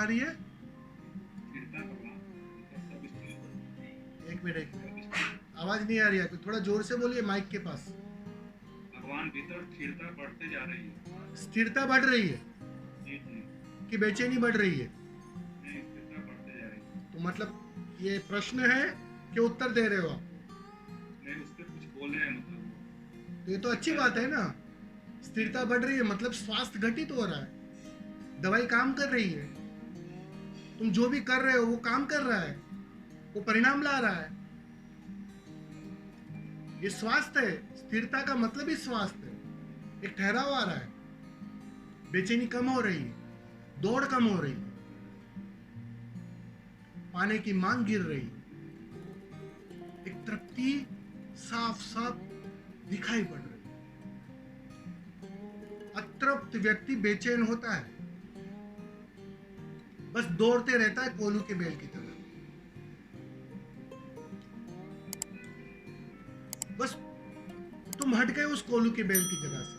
रही है? स्थिरता भगवान, सब स्थिर हो। एक मिनट आवाज नहीं आ रही है, थोड़ा जोर से बोलिए माइक के पास। भगवान भीतर स्थिरता बढ़ते जा रही है। स्थिरता बढ़ रही है जी जी। कि बेचैनी बढ़ रही है? नहीं, स्थिरता बढ़ते जा रही है। तो मतलब ये प्रश्न है कि उत्तर दे रहे हो आप? नहीं, उस पर कुछ बोले हैं मतलब। तो ये तो अच्छी बात है ना। स्थिरता बढ़ रही है मतलब स्वास्थ्य घटित हो रहा है, दवाई काम कर रही है, तुम जो भी कर रहे हो वो काम कर रहा है, वो परिणाम ला रहा है, ये स्वास्थ्य है। स्थिरता का मतलब ही स्वास्थ्य है। एक ठहराव आ रहा है, बेचैनी कम हो रही है, दौड़ कम हो रही है, पाने की मांग गिर रही है, एक तृप्ति साफ साफ दिखाई पड़ रही है। अतृप्त व्यक्ति बेचैन होता है, बस दौड़ते रहता है कोलू के बेल की तरह। बस तुम हट गए उस कोलू के बेल की जगह से।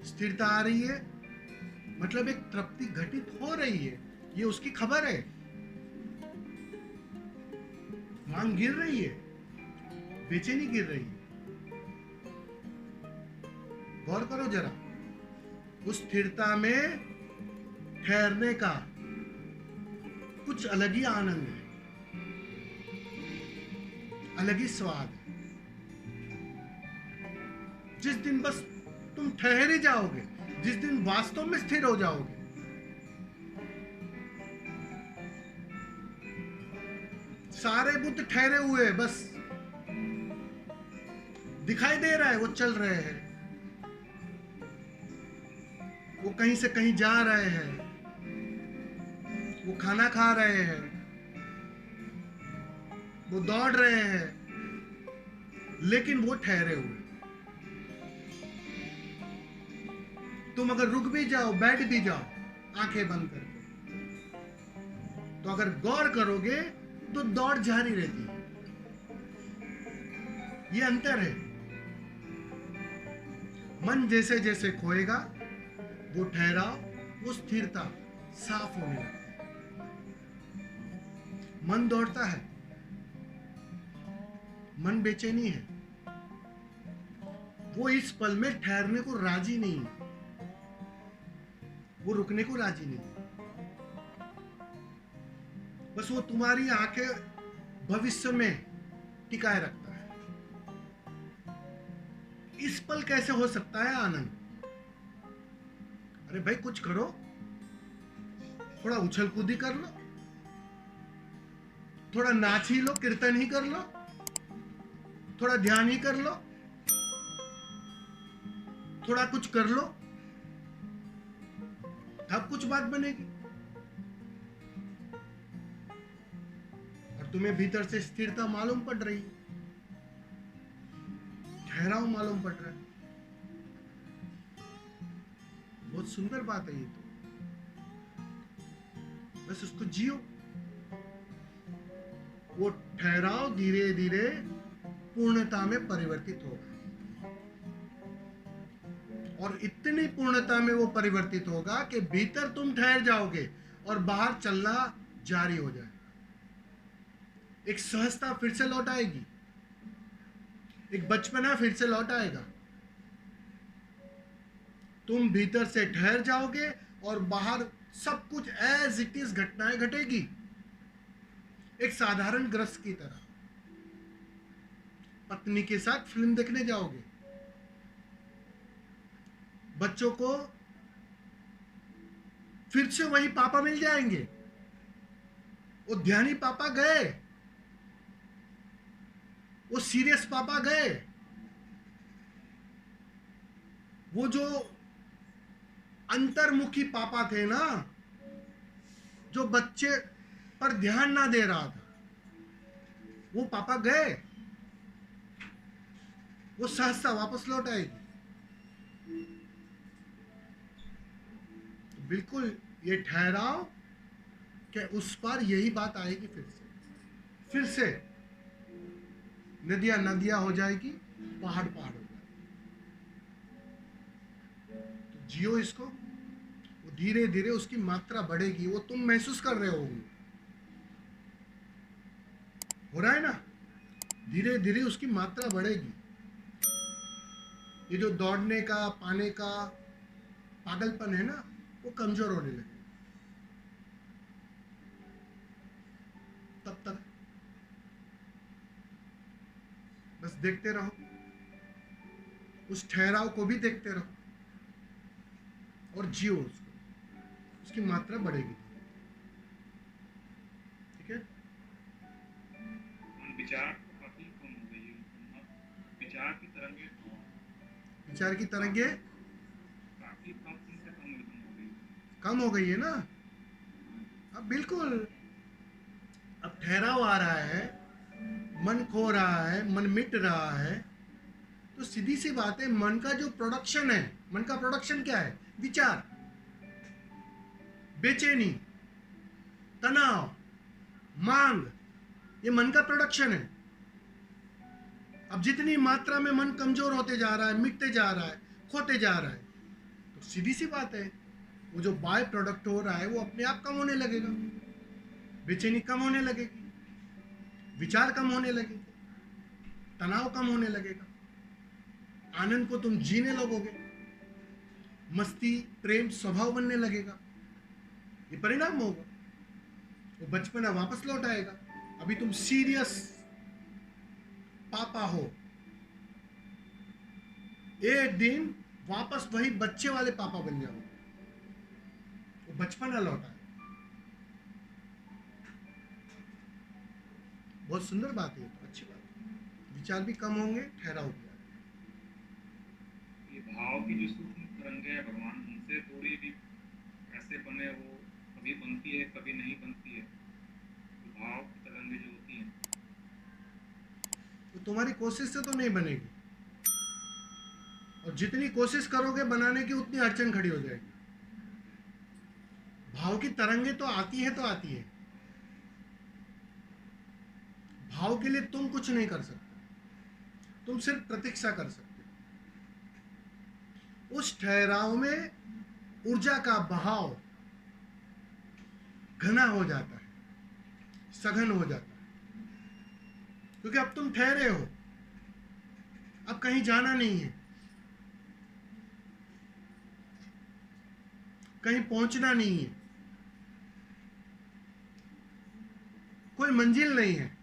स्थिरता आ रही है मतलब एक तृप्ति घटित हो रही है, ये उसकी खबर है। मांग गिर रही है, बेचैनी गिर रही है। गौर करो जरा, उस स्थिरता में ठहरने का कुछ अलग ही आनंद है, अलग ही स्वाद है। जिस दिन बस तुम ठहर ही जाओगे, जिस दिन वास्तव में स्थिर हो जाओगे, सारे बुद्ध ठहरे हुए बस दिखाई दे रहा है, वो चल रहे हैं, वो कहीं से कहीं जा रहे हैं, वो खाना खा रहे हैं, वो दौड़ रहे हैं, लेकिन वो ठहरे हुए। तुम अगर रुक भी जाओ, बैठ भी जाओ आंखें बंद करके, तो अगर गौर करोगे तो दौड़ जारी रहती है। ये अंतर है। मन जैसे जैसे खोएगा, वो ठहराव, वो स्थिरता साफ होने लगती है। मन दौड़ता है, मन बेचैनी है, वो इस पल में ठहरने को राजी नहीं है, वो रुकने को राजी नहीं है। बस वो तुम्हारी आंखें भविष्य में टिकाए रखता है। इस पल कैसे हो सकता है आनंद? अरे भाई कुछ करो, थोड़ा उछल कूदी कर लो, थोड़ा नाच ही लो, कीर्तन ही कर लो, थोड़ा ध्यान ही कर लो, थोड़ा कुछ कर लो, तब कुछ बात बनेगी। और तुम्हें भीतर से स्थिरता मालूम पड़ रही है, ठहराव मालूम पड़ रहा है। बहुत सुंदर बात है ये तो। बस उसको जियो। वो ठहराव धीरे धीरे पूर्णता में परिवर्तित होगा, और इतनी पूर्णता में वो परिवर्तित होगा कि भीतर तुम ठहर जाओगे और बाहर चलना जारी हो जाएगा। एक सहजता फिर से लौट आएगी, एक बचपना फिर से लौट आएगा। तुम भीतर से ठहर जाओगे और बाहर सब कुछ एज इट इज घटनाएं घटेगी, एक साधारण ग्रस्त की तरह। पत्नी के साथ फिल्म देखने जाओगे, बच्चों को फिर से वही पापा मिल जाएंगे। वो ध्यानी पापा गए, वो सीरियस पापा गए, वो जो अंतर्मुखी पापा थे ना, जो बच्चे पर ध्यान ना दे रहा था, वो पापा गए। वो सहजता वापस लौट आएगी। तो बिल्कुल ये ठहराव कि उस पर यही बात आएगी, फिर से नदियां नदियां हो जाएगी, पहाड़ पहाड़ हो जाएगी। तो जियो इसको, वो धीरे धीरे उसकी मात्रा बढ़ेगी, वो तुम महसूस कर रहे हो रहा है ना, धीरे धीरे उसकी मात्रा बढ़ेगी। ये जो दौड़ने का पाने का पागलपन है ना, वो कमजोर होने लगे। तब तक बस देखते रहो, उस ठहराव को भी देखते रहो और जियो उसको, उसकी मात्रा बढ़ेगी। ठीक है, विचार तो काफी कम हो गई है। विचार की तरंगे विचार की तरंगे काफी कम से कम हो गई। कम हो गई है ना, अब बिल्कुल, अब ठहराव आ रहा है, मन खो रहा है, मन मिट रहा है। तो सीधी सी बात है, मन का जो प्रोडक्शन है, मन का प्रोडक्शन क्या है? विचार, बेचैनी, तनाव, मांग, ये मन का प्रोडक्शन है। अब जितनी मात्रा में मन कमजोर होते जा रहा है, मिटते जा रहा है, खोते जा रहा है, तो सीधी सी बात है, वो जो बाय प्रोडक्ट हो रहा है वो अपने आप कम होने लगेगा। बेचैनी कम होने लगेगी, विचार कम होने लगेंगे, तनाव कम होने लगेगा, आनंद को तुम जीने लगोगे, मस्ती प्रेम स्वभाव बनने लगेगा। ये परिणाम होगा, वो बचपना वापस लौट आएगा। अभी तुम सीरियस पापा हो, एक दिन वापस वही बच्चे वाले पापा बन जाओगे, वो बचपना लौट आएगा। बहुत सुंदर बात है, तो अच्छी बात है। विचार भी कम होंगे, ठहराव भी आएगा। ये भाव की जो सूक्ष्म तरंगे है भगवान, उनसे थोड़ी भी ऐसे बने, वो कभी बनती है कभी नहीं बनती है। तो भाव की तरंगे जो होती हैं, तो तुम्हारी कोशिश से तो नहीं बनेगी, और जितनी कोशिश करोगे बनाने की उतनी अड़चन खड़ी हो जाएगी। भाव की तरंगे तो आती है, तो आती है। भाव के लिए तुम कुछ नहीं कर सकते, तुम सिर्फ प्रतीक्षा कर सकते हो। उस ठहराव में ऊर्जा का बहाव घना हो जाता है, सघन हो जाता है, क्योंकि अब तुम ठहरे हो, अब कहीं जाना नहीं है, कहीं पहुंचना नहीं है, कोई मंजिल नहीं है।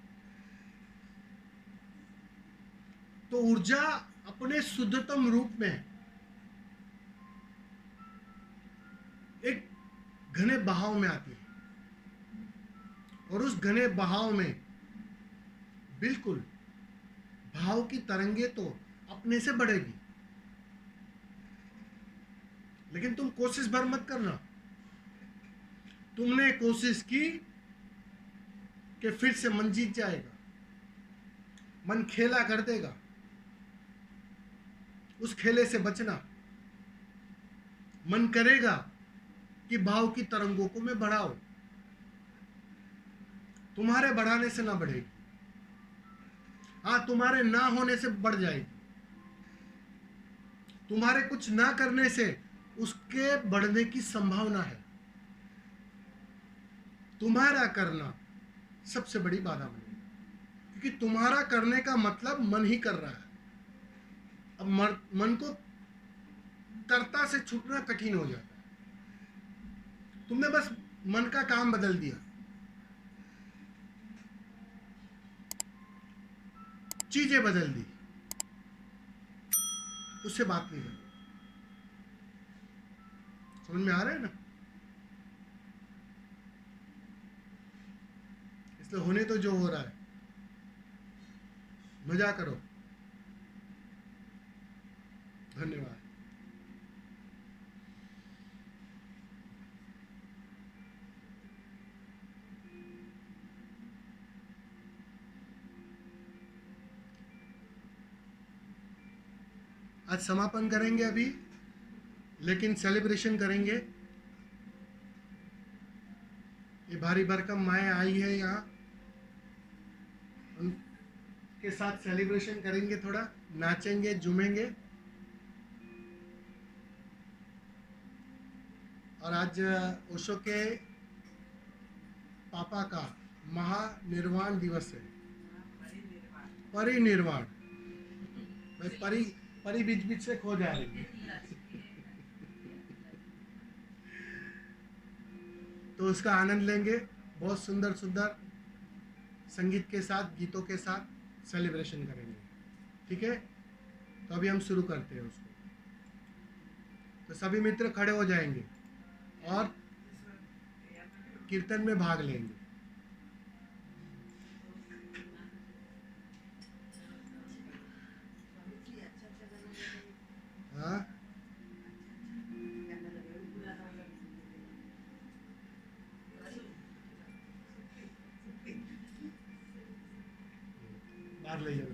तो ऊर्जा अपने शुद्धतम रूप में एक घने बहाव में आती है, और उस घने बहाव में बिल्कुल भाव की तरंगे तो अपने से बढ़ेगी, लेकिन तुम कोशिश भर मत करना। तुमने कोशिश की कि फिर से मन जीत जाएगा, मन खेला कर देगा, उस खेले से बचना। मन करेगा कि भाव की तरंगों को मैं बढ़ाऊं, तुम्हारे बढ़ाने से ना बढ़ेगी, हाँ तुम्हारे ना होने से बढ़ जाएगी, तुम्हारे कुछ ना करने से उसके बढ़ने की संभावना है। तुम्हारा करना सबसे बड़ी बाधा बनेगी, क्योंकि तुम्हारा करने का मतलब मन ही कर रहा है। अब मन को कर्ता से छूटना कठिन हो जाता है। तुमने बस मन का काम बदल दिया, चीजें बदल दी, उससे बात नहीं बनी। समझ में आ रहा है ना? इसलिए होने तो जो हो रहा है, मजा करो। धन्यवाद। आज समापन करेंगे अभी, लेकिन सेलिब्रेशन करेंगे। ये भारी भरकम माएँ आई है यहाँ, उनके साथ सेलिब्रेशन करेंगे, थोड़ा नाचेंगे, झूमेंगे, और आज ओशो के पापा का महानिर्वाण दिवस है, परिनिर्वाण। भाई परी परी बीच बीच से खो जा रही है। तो उसका आनंद लेंगे, बहुत सुंदर सुंदर संगीत के साथ, गीतों के साथ सेलिब्रेशन करेंगे। ठीक है, तो अभी हम शुरू करते हैं उसको। तो सभी मित्र खड़े हो जाएंगे और कीर्तन में भाग लेंगे। हाँ, बाहर ले जाओ।